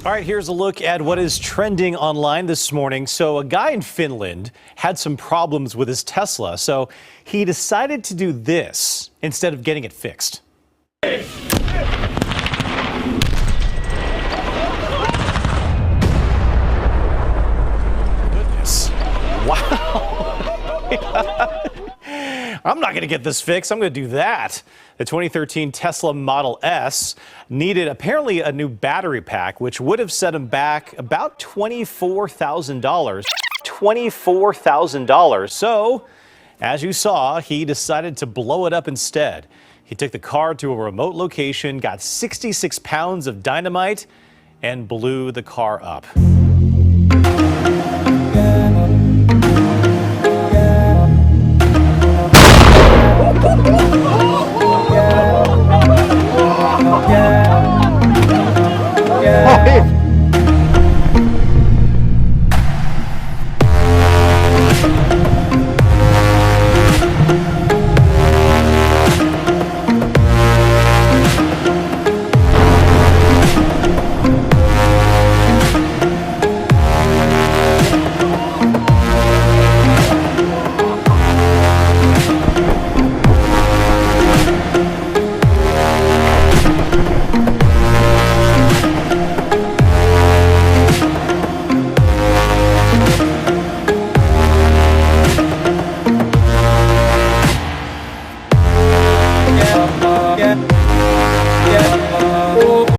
All right, here's a look at what is trending online this morning. So a guy in Finland had some problems with his Tesla, so he decided to do this instead of getting it fixed. Goodness. Wow. I'm not going to get this fixed. I'm going to do that. The 2013 Tesla Model S needed apparently a new battery pack, which would have set him back about $24,000. $24,000. So, as you saw, he decided to blow it up instead. He took the car to a remote location, got 66 pounds of dynamite, and blew the car up. Yeah.